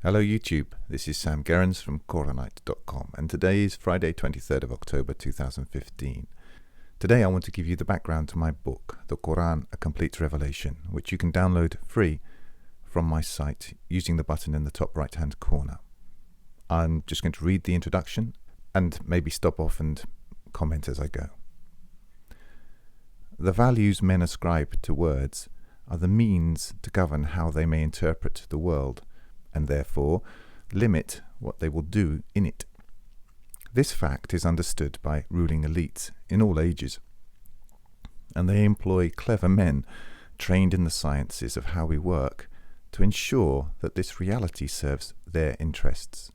Hello YouTube, this is Sam Gerrans from Qur'anite.com and today is Friday 23rd of October 2015. Today I want to give you the background to my book, The Qur'an, A Complete Revelation, which you can download free from my site using the button in the top right hand corner. I'm just going to read the introduction and maybe stop off and comment as I go. The values men ascribe to words are the means to govern how they may interpret the world, and therefore limit what they will do in it. This fact is understood by ruling elites in all ages, and they employ clever men trained in the sciences of how we work to ensure that this reality serves their interests.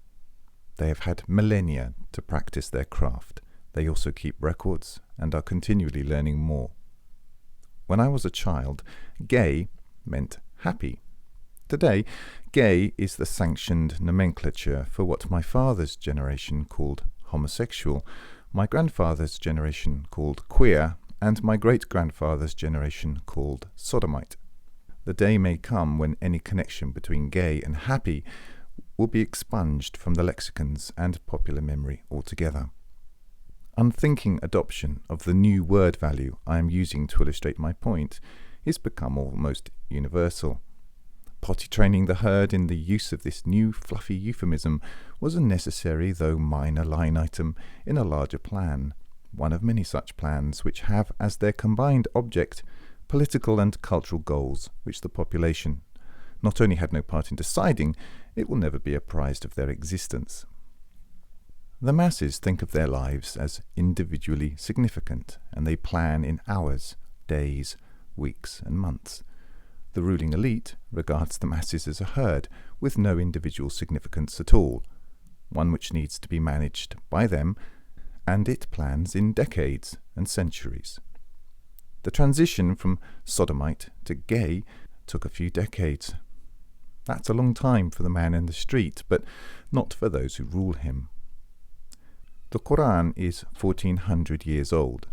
They have had millennia to practice their craft. They also keep records and are continually learning more. When I was a child, gay meant happy. Today, gay is the sanctioned nomenclature for what my father's generation called homosexual, my grandfather's generation called queer, and my great-grandfather's generation called sodomite. The day may come when any connection between gay and happy will be expunged from the lexicons and popular memory altogether. Unthinking adoption of the new word value I am using to illustrate my point is become almost universal. Potty training the herd in the use of this new fluffy euphemism was a necessary though minor line item in a larger plan, one of many such plans which have as their combined object political and cultural goals which the population not only had no part in deciding, it will never be apprised of their existence. The masses think of their lives as individually significant, and they plan in hours, days, weeks and months. The ruling elite regards the masses as a herd with no individual significance at all, one which needs to be managed by them, and it plans in decades and centuries. The transition from sodomite to gay took a few decades. That's a long time for the man in the street, but not for those who rule him. The Qur'an is 1400 years old.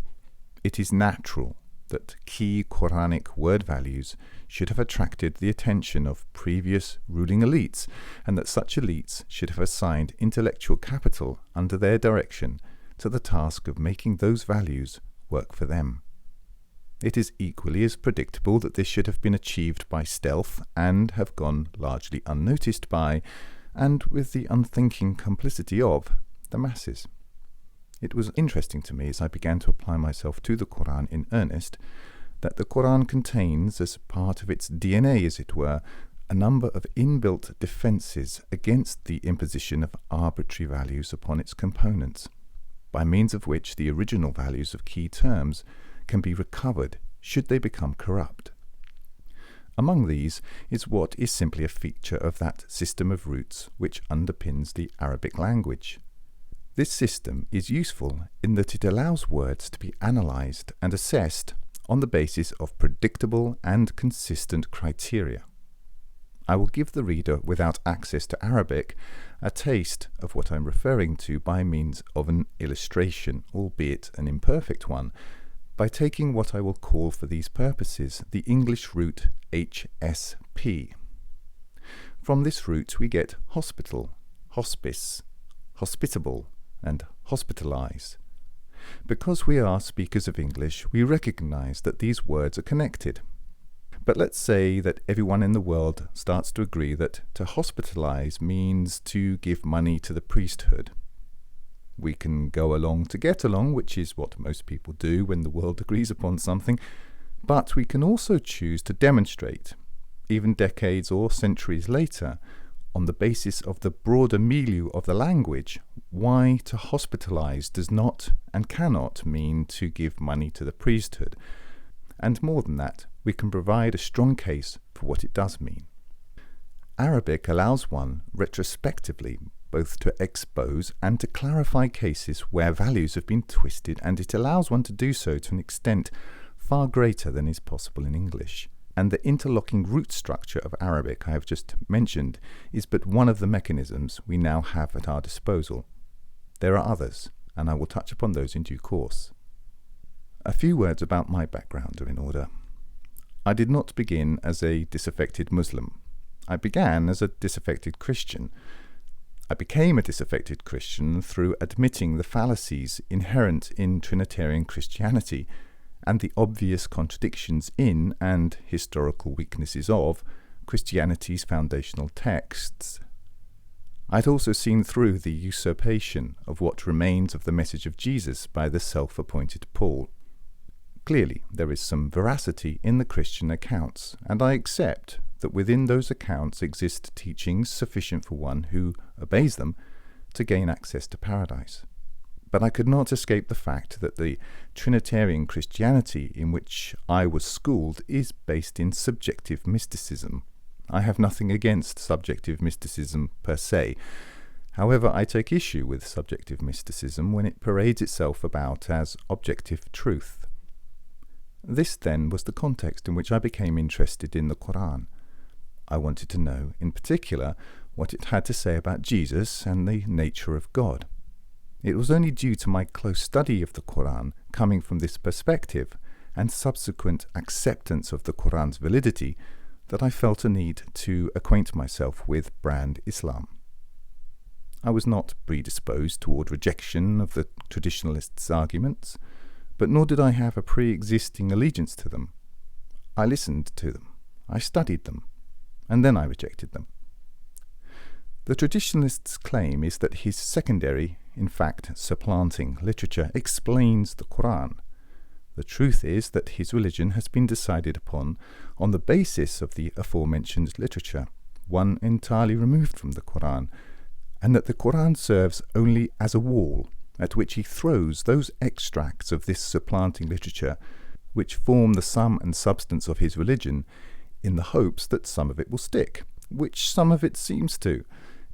It is natural that key Quranic word values should have attracted the attention of previous ruling elites, and that such elites should have assigned intellectual capital under their direction to the task of making those values work for them. It is equally as predictable that this should have been achieved by stealth and have gone largely unnoticed by, and with the unthinking complicity of, the masses. It was interesting to me as I began to apply myself to the Qur'an in earnest that the Qur'an contains, as part of its DNA as it were, a number of inbuilt defences against the imposition of arbitrary values upon its components, by means of which the original values of key terms can be recovered should they become corrupt. Among these is what is simply a feature of that system of roots which underpins the Arabic language. This system is useful in that it allows words to be analysed and assessed on the basis of predictable and consistent criteria. I will give the reader without access to Arabic a taste of what I'm referring to by means of an illustration, albeit an imperfect one, by taking what I will call for these purposes the English root HSP. From this root we get hospital, hospice, hospitable, and hospitalize. Because we are speakers of English, we recognize that these words are connected. But let's say that everyone in the world starts to agree that to hospitalize means to give money to the priesthood. We can go along to get along, which is what most people do when the world agrees upon something, but we can also choose to demonstrate, even decades or centuries later, on the basis of the broader milieu of the language, why to hospitalize does not and cannot mean to give money to the priesthood. And more than that, we can provide a strong case for what it does mean. Arabic allows one, retrospectively, both to expose and to clarify cases where values have been twisted, and it allows one to do so to an extent far greater than is possible in English. And the interlocking root structure of Arabic I have just mentioned is but one of the mechanisms we now have at our disposal. There are others, and I will touch upon those in due course. A few words about my background are in order. I did not begin as a disaffected Muslim. I began as a disaffected Christian. I became a disaffected Christian through admitting the fallacies inherent in Trinitarian Christianity and the obvious contradictions in and historical weaknesses of Christianity's foundational texts. I'd also seen through the usurpation of what remains of the message of Jesus by the self-appointed Paul. Clearly, there is some veracity in the Christian accounts, and I accept that within those accounts exist teachings sufficient for one who obeys them to gain access to paradise. But I could not escape the fact that the Trinitarian Christianity in which I was schooled is based in subjective mysticism. I have nothing against subjective mysticism per se. However, I take issue with subjective mysticism when it parades itself about as objective truth. This then was the context in which I became interested in the Qur'an. I wanted to know, in particular, what it had to say about Jesus and the nature of God. It was only due to my close study of the Qur'an coming from this perspective and subsequent acceptance of the Qur'an's validity that I felt a need to acquaint myself with brand Islam. I was not predisposed toward rejection of the traditionalists' arguments, but nor did I have a pre-existing allegiance to them. I listened to them, I studied them, and then I rejected them. The traditionalists' claim is that his secondary, in fact supplanting, literature explains the Qur'an. The truth is that his religion has been decided upon on the basis of the aforementioned literature, one entirely removed from the Qur'an, and that the Qur'an serves only as a wall at which he throws those extracts of this supplanting literature which form the sum and substance of his religion, in the hopes that some of it will stick, which some of it seems to,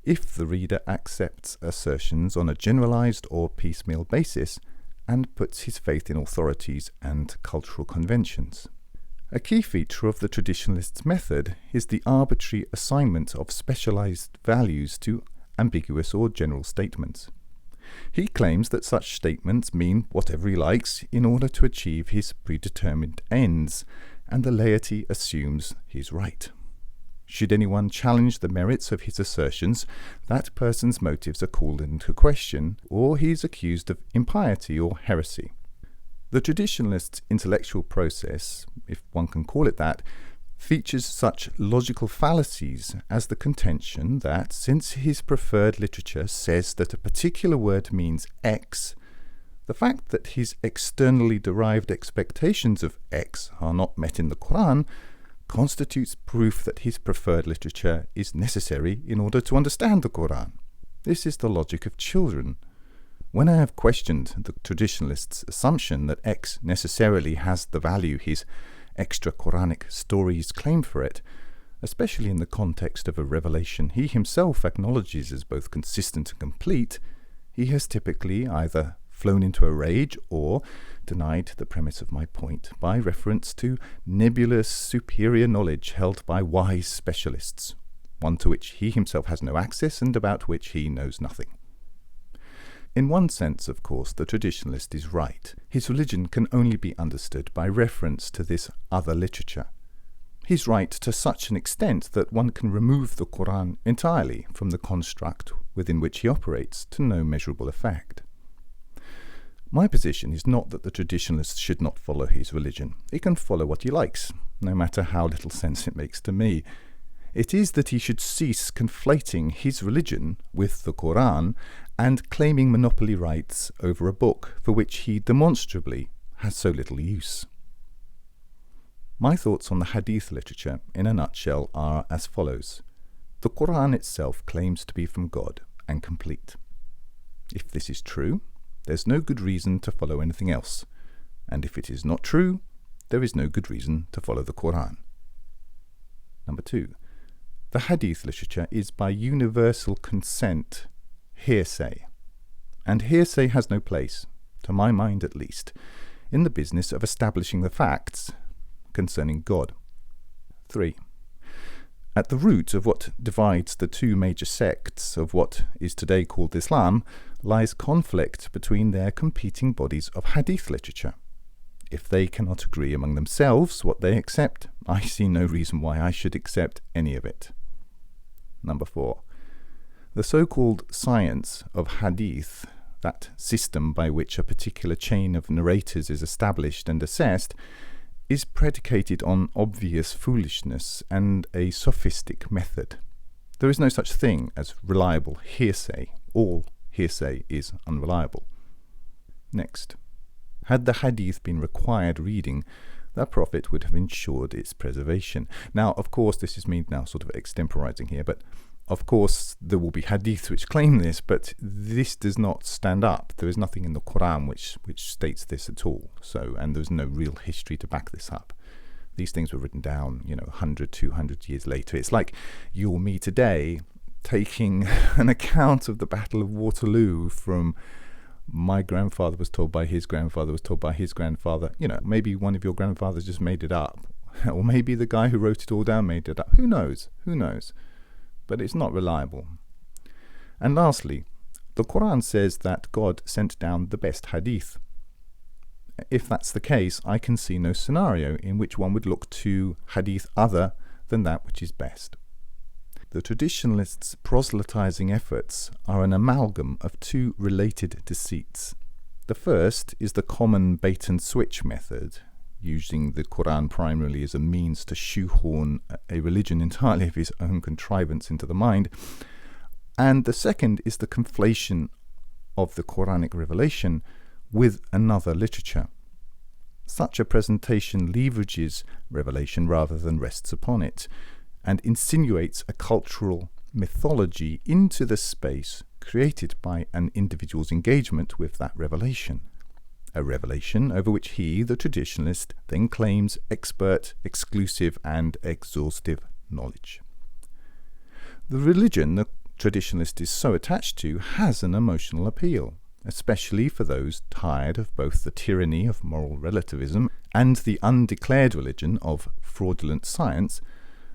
if the reader accepts assertions on a generalized or piecemeal basis and puts his faith in authorities and cultural conventions. A key feature of the traditionalist's method is the arbitrary assignment of specialized values to ambiguous or general statements. He claims that such statements mean whatever he likes in order to achieve his predetermined ends, and the laity assumes he's right. Should anyone challenge the merits of his assertions, that person's motives are called into question, or he is accused of impiety or heresy. The traditionalist's intellectual process, if one can call it that, features such logical fallacies as the contention that, since his preferred literature says that a particular word means X, the fact that his externally derived expectations of X are not met in the Qur'an constitutes proof that his preferred literature is necessary in order to understand the Qur'an. This is the logic of children. When I have questioned the traditionalist's assumption that X necessarily has the value his extra-Quranic stories claim for it, especially in the context of a revelation he himself acknowledges as both consistent and complete, he has typically either flown into a rage or denied the premise of my point by reference to nebulous superior knowledge held by wise specialists, one to which he himself has no access and about which he knows nothing. In one sense, of course, the traditionalist is right. His religion can only be understood by reference to this other literature. He's right to such an extent that one can remove the Qur'an entirely from the construct within which he operates to no measurable effect. My position is not that the traditionalist should not follow his religion. He can follow what he likes, no matter how little sense it makes to me. It is that he should cease conflating his religion with the Qur'an and claiming monopoly rights over a book for which he demonstrably has so little use. My thoughts on the Hadith literature, in a nutshell, are as follows. The Qur'an itself claims to be from God and complete. If this is true, there's no good reason to follow anything else, and if it is not true, there is no good reason to follow the Qur'an. Number 2. The Hadith literature is by universal consent hearsay, and hearsay has no place, to my mind at least, in the business of establishing the facts concerning God. 3. At the root of what divides the two major sects of what is today called Islam lies conflict between their competing bodies of Hadith literature. If they cannot agree among themselves what they accept, I see no reason why I should accept any of it. Number 4. The so-called science of hadith, that system by which a particular chain of narrators is established and assessed, is predicated on obvious foolishness and a sophistic method. There is no such thing as reliable hearsay. All hearsay is unreliable. Next. Had the hadith been required reading, the Prophet would have ensured its preservation. Now, of course, this is me now sort of extemporizing here, but of course there will be hadiths which claim this, but this does not stand up. There is nothing in the Qur'an which states this at all. So, and there's no real history to back this up. These things were written down, 100, 200 years later. It's like you or me today taking an account of the Battle of Waterloo from my grandfather was told by his grandfather was told by his grandfather. Maybe one of your grandfathers just made it up. Or maybe the guy who wrote it all down made it up. Who knows? But it's not reliable. And lastly, the Qur'an says that God sent down the best hadith. If that's the case, I can see no scenario in which one would look to hadith other than that which is best. The traditionalists' proselytizing efforts are an amalgam of two related deceits. The first is the common bait-and-switch method, using the Qur'an primarily as a means to shoehorn a religion entirely of his own contrivance into the mind. And the second is the conflation of the Quranic revelation with another literature. Such a presentation leverages revelation rather than rests upon it, and insinuates a cultural mythology into the space created by an individual's engagement with that revelation. A revelation over which he, the traditionalist, then claims expert, exclusive, and exhaustive knowledge. The religion the traditionalist is so attached to has an emotional appeal, especially for those tired of both the tyranny of moral relativism and the undeclared religion of fraudulent science,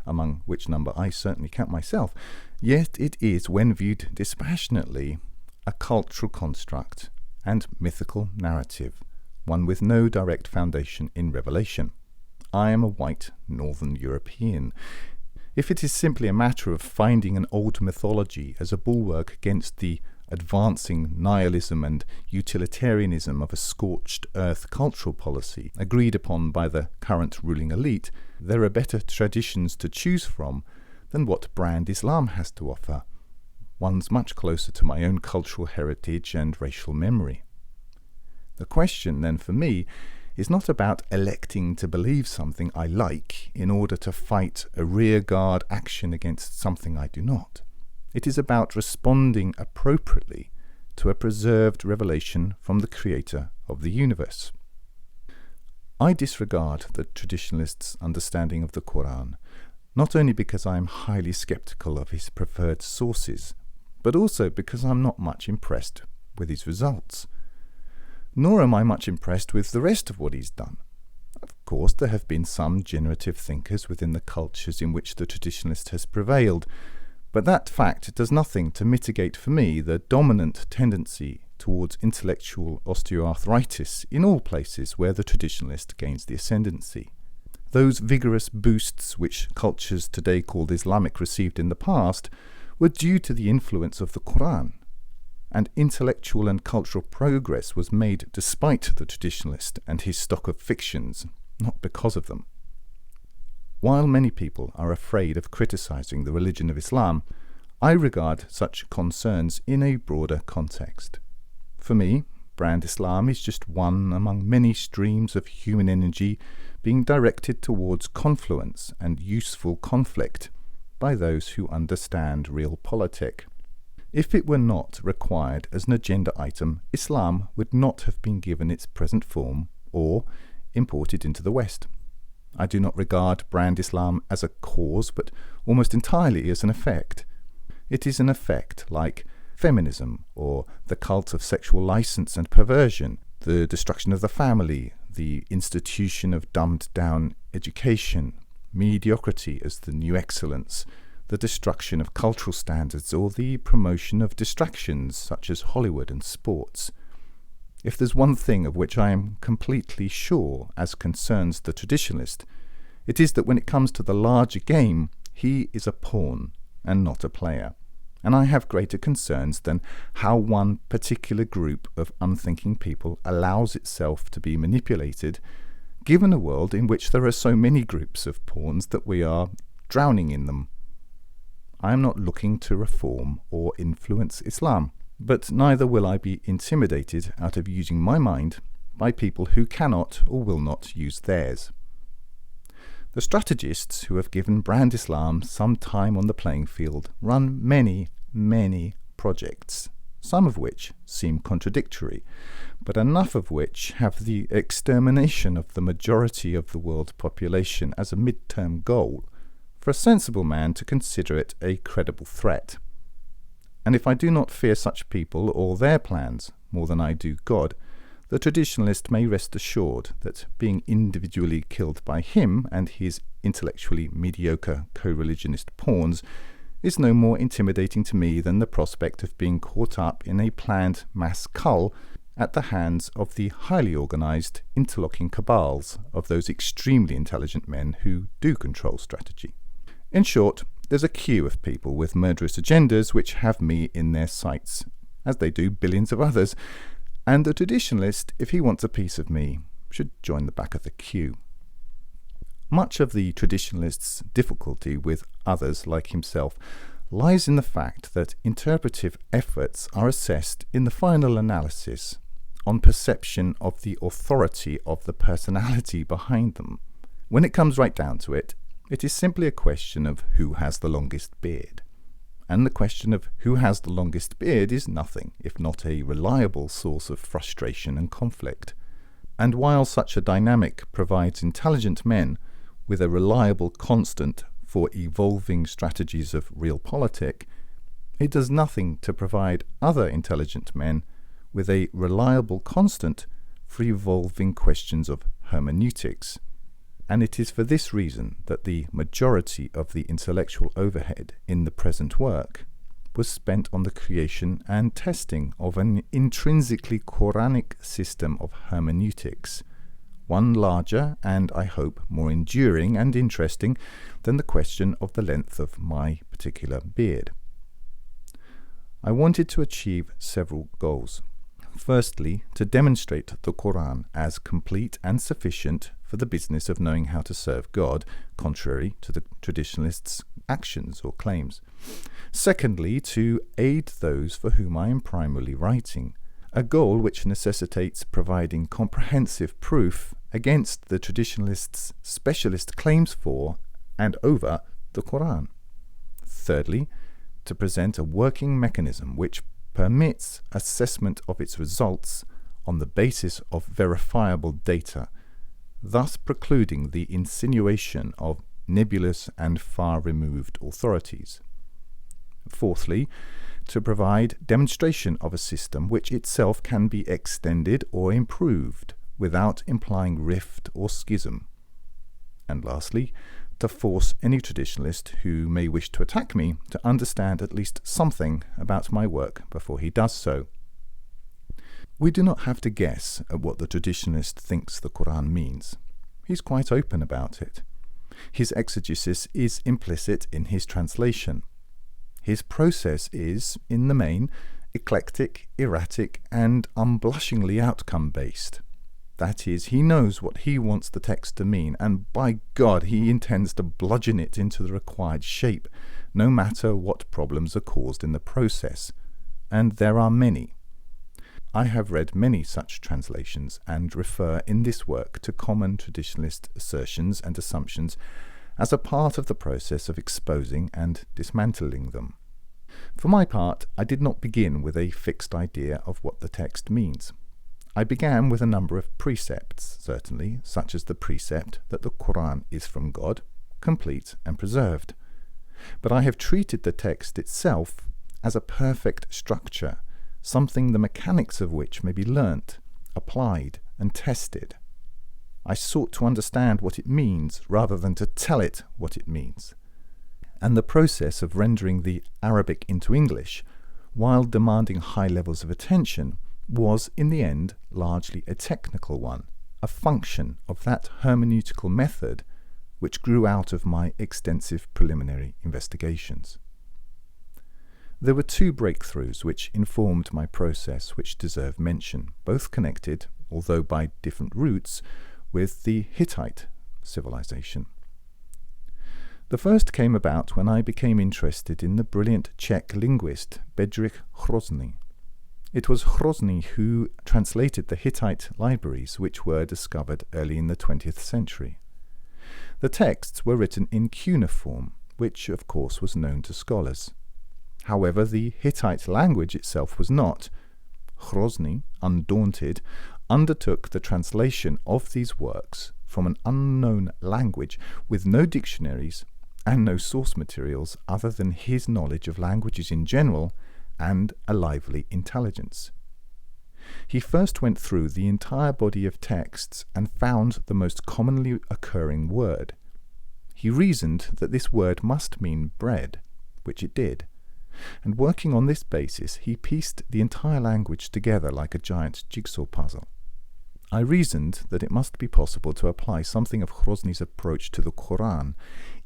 among which number I certainly count myself. Yet it is, when viewed dispassionately, a cultural construct and mythical narrative, one with no direct foundation in revelation. I am a white Northern European. If it is simply a matter of finding an old mythology as a bulwark against the advancing nihilism and utilitarianism of a scorched earth cultural policy agreed upon by the current ruling elite, there are better traditions to choose from than what brand Islam has to offer. One's much closer to my own cultural heritage and racial memory. The question then for me is not about electing to believe something I like in order to fight a rearguard action against something I do not. It is about responding appropriately to a preserved revelation from the creator of the universe. I disregard the traditionalists' understanding of the Qur'an, not only because I am highly skeptical of his preferred sources, but also because I'm not much impressed with his results. Nor am I much impressed with the rest of what he's done. Of course, there have been some generative thinkers within the cultures in which the traditionalist has prevailed, but that fact does nothing to mitigate for me the dominant tendency towards intellectual osteoarthritis in all places where the traditionalist gains the ascendancy. Those vigorous boosts which cultures today called Islamic received in the past were due to the influence of the Qur'an, and intellectual and cultural progress was made despite the traditionalist and his stock of fictions, not because of them. While many people are afraid of criticizing the religion of Islam, I regard such concerns in a broader context. For me, brand Islam is just one among many streams of human energy being directed towards confluence and useful conflict by those who understand realpolitik. If it were not required as an agenda item, Islam would not have been given its present form or imported into the West. I do not regard brand Islam as a cause, but almost entirely as an effect. It is an effect like feminism or the cult of sexual license and perversion, the destruction of the family, the institution of dumbed-down education, mediocrity as the new excellence, the destruction of cultural standards, or the promotion of distractions such as Hollywood and sports. If there's one thing of which I am completely sure as concerns the traditionalist, it is that when it comes to the larger game, he is a pawn, and not a player, and I have greater concerns than how one particular group of unthinking people allows itself to be manipulated, given a world in which there are so many groups of pawns that we are drowning in them. I am not looking to reform or influence Islam, but neither will I be intimidated out of using my mind by people who cannot or will not use theirs. The strategists who have given brand Islam some time on the playing field run many, many projects, some of which seem contradictory, but enough of which have the extermination of the majority of the world population as a mid-term goal for a sensible man to consider it a credible threat. And if I do not fear such people or their plans more than I do God, the traditionalist may rest assured that being individually killed by him and his intellectually mediocre co-religionist pawns is no more intimidating to me than the prospect of being caught up in a planned mass cull at the hands of the highly organized interlocking cabals of those extremely intelligent men who do control strategy. In short, there's a queue of people with murderous agendas which have me in their sights, as they do billions of others, and the traditionalist, if he wants a piece of me, should join the back of the queue. Much of the traditionalist's difficulty with others like himself lies in the fact that interpretive efforts are assessed in the final analysis on perception of the authority of the personality behind them. When it comes right down to it, it is simply a question of who has the longest beard. And the question of who has the longest beard is nothing if not a reliable source of frustration and conflict. And while such a dynamic provides intelligent men with a reliable constant for evolving strategies of realpolitik, it does nothing to provide other intelligent men with a reliable constant for evolving questions of hermeneutics. And it is for this reason that the majority of the intellectual overhead in the present work was spent on the creation and testing of an intrinsically Quranic system of hermeneutics, one larger and, I hope, more enduring and interesting than the question of the length of my particular beard. I wanted to achieve several goals. Firstly, to demonstrate the Qur'an as complete and sufficient for the business of knowing how to serve God, contrary to the traditionalists' actions or claims. Secondly, to aid those for whom I am primarily writing, a goal which necessitates providing comprehensive proof against the traditionalists' specialist claims for and over the Qur'an. Thirdly, to present a working mechanism which permits assessment of its results on the basis of verifiable data, thus precluding the insinuation of nebulous and far-removed authorities. Fourthly, to provide demonstration of a system which itself can be extended or improved without implying rift or schism. And lastly, to force any traditionalist who may wish to attack me to understand at least something about my work before he does so. We do not have to guess at what the traditionalist thinks the Qur'an means. He's quite open about it. His exegesis is implicit in his translation. His process is, in the main, eclectic, erratic, and unblushingly outcome-based. That is, he knows what he wants the text to mean, and by God, he intends to bludgeon it into the required shape, no matter what problems are caused in the process. And there are many. I have read many such translations and refer in this work to common traditionalist assertions and assumptions as a part of the process of exposing and dismantling them. For my part, I did not begin with a fixed idea of what the text means. I began with a number of precepts, certainly, such as the precept that the Qur'an is from God, complete and preserved. But I have treated the text itself as a perfect structure, something the mechanics of which may be learnt, applied, and tested. I sought to understand what it means rather than to tell it what it means. And the process of rendering the Arabic into English, while demanding high levels of attention, was in the end largely a technical one, a function of that hermeneutical method which grew out of my extensive preliminary investigations. There were two breakthroughs which informed my process which deserve mention, both connected, although by different routes, with the Hittite civilization. The first came about when I became interested in the brilliant Czech linguist Bedřich Hrozný. It was Hrozný who translated the Hittite libraries which were discovered early in the 20th century. The texts were written in cuneiform, which of course was known to scholars. However, the Hittite language itself was not. Hrozný, undaunted, undertook the translation of these works from an unknown language with no dictionaries and no source materials other than his knowledge of languages in general and a lively intelligence. He first went through the entire body of texts and found the most commonly occurring word. He reasoned that this word must mean bread, which it did, and working on this basis he pieced the entire language together like a giant jigsaw puzzle. I reasoned that it must be possible to apply something of Hrozny's approach to the Qur'an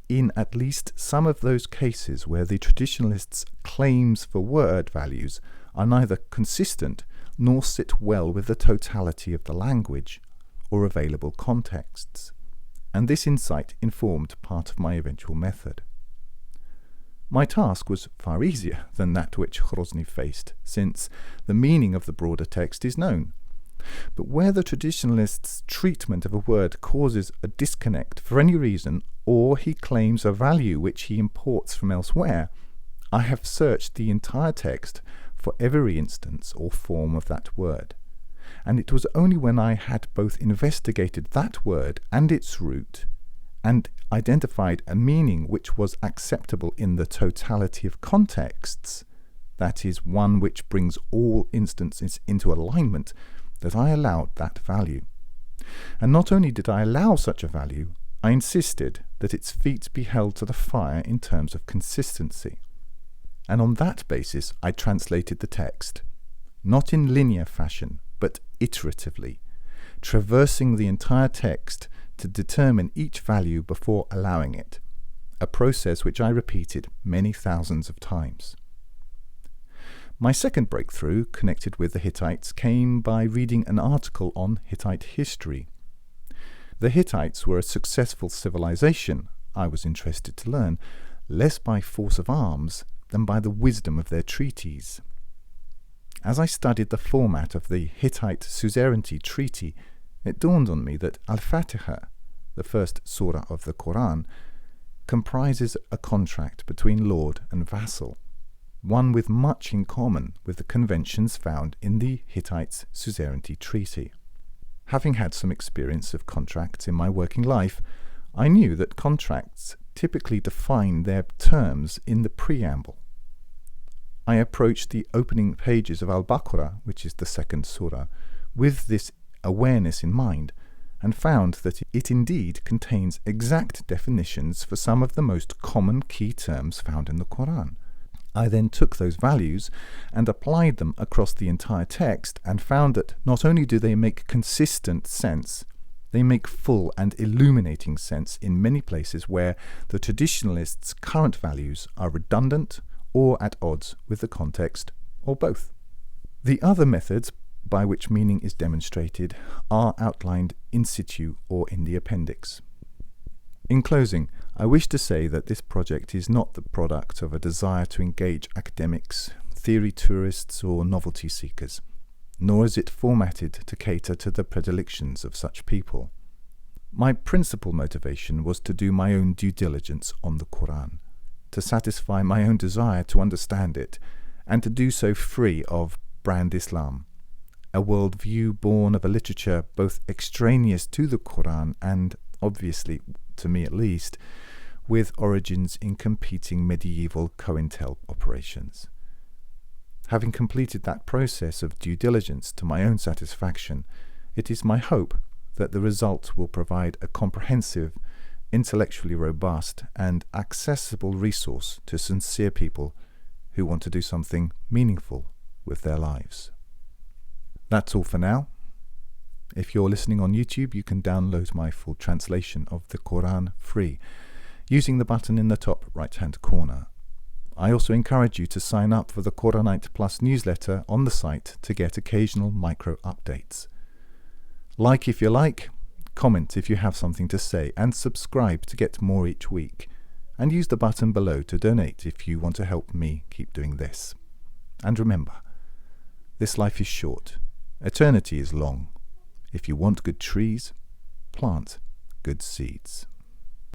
in at least some of those cases where the traditionalists' claims for word values are neither consistent nor sit well with the totality of the language or available contexts, and this insight informed part of my eventual method. My task was far easier than that which Hrozný faced, since the meaning of the broader text is known. But where the traditionalist's treatment of a word causes a disconnect for any reason, or he claims a value which he imports from elsewhere, I have searched the entire text for every instance or form of that word. And it was only when I had both investigated that word and its root, and identified a meaning which was acceptable in the totality of contexts, that is, one which brings all instances into alignment, that I allowed that value. And not only did I allow such a value, I insisted that its feet be held to the fire in terms of consistency. And on that basis I translated the text, not in linear fashion, but iteratively, traversing the entire text to determine each value before allowing it, a process which I repeated many thousands of times. My second breakthrough connected with the Hittites came by reading an article on Hittite history. The Hittites were a successful civilization, I was interested to learn, less by force of arms than by the wisdom of their treaties. As I studied the format of the Hittite suzerainty treaty, it dawned on me that Al-Fatiha, the first surah of the Qur'an, comprises a contract between lord and vassal, one with much in common with the conventions found in the Hittite suzerainty treaty. Having had some experience of contracts in my working life, I knew that contracts typically define their terms in the preamble. I approached the opening pages of Al-Baqarah, which is the second surah, with this awareness in mind, and found that it indeed contains exact definitions for some of the most common key terms found in the Qur'an. I then took those values and applied them across the entire text and found that not only do they make consistent sense, they make full and illuminating sense in many places where the traditionalists' current values are redundant or at odds with the context, or both. The other methods by which meaning is demonstrated are outlined in situ or in the appendix. In closing, I wish to say that this project is not the product of a desire to engage academics, theory tourists, or novelty seekers, nor is it formatted to cater to the predilections of such people. My principal motivation was to do my own due diligence on the Qur'an, to satisfy my own desire to understand it, and to do so free of brand Islam, a worldview born of a literature both extraneous to the Qur'an and, obviously, to me at least, with origins in competing medieval COINTEL operations. Having completed that process of due diligence to my own satisfaction, it is my hope that the result will provide a comprehensive, intellectually robust and accessible resource to sincere people who want to do something meaningful with their lives. That's all for now. If you're listening on YouTube, you can download my full translation of the Qur'an free using the button in the top right-hand corner. I also encourage you to sign up for the Qur'anite Plus newsletter on the site to get occasional micro updates. Like if you like, comment if you have something to say, and subscribe to get more each week. And use the button below to donate if you want to help me keep doing this. And remember, this life is short, eternity is long. If you want good trees, plant good seeds.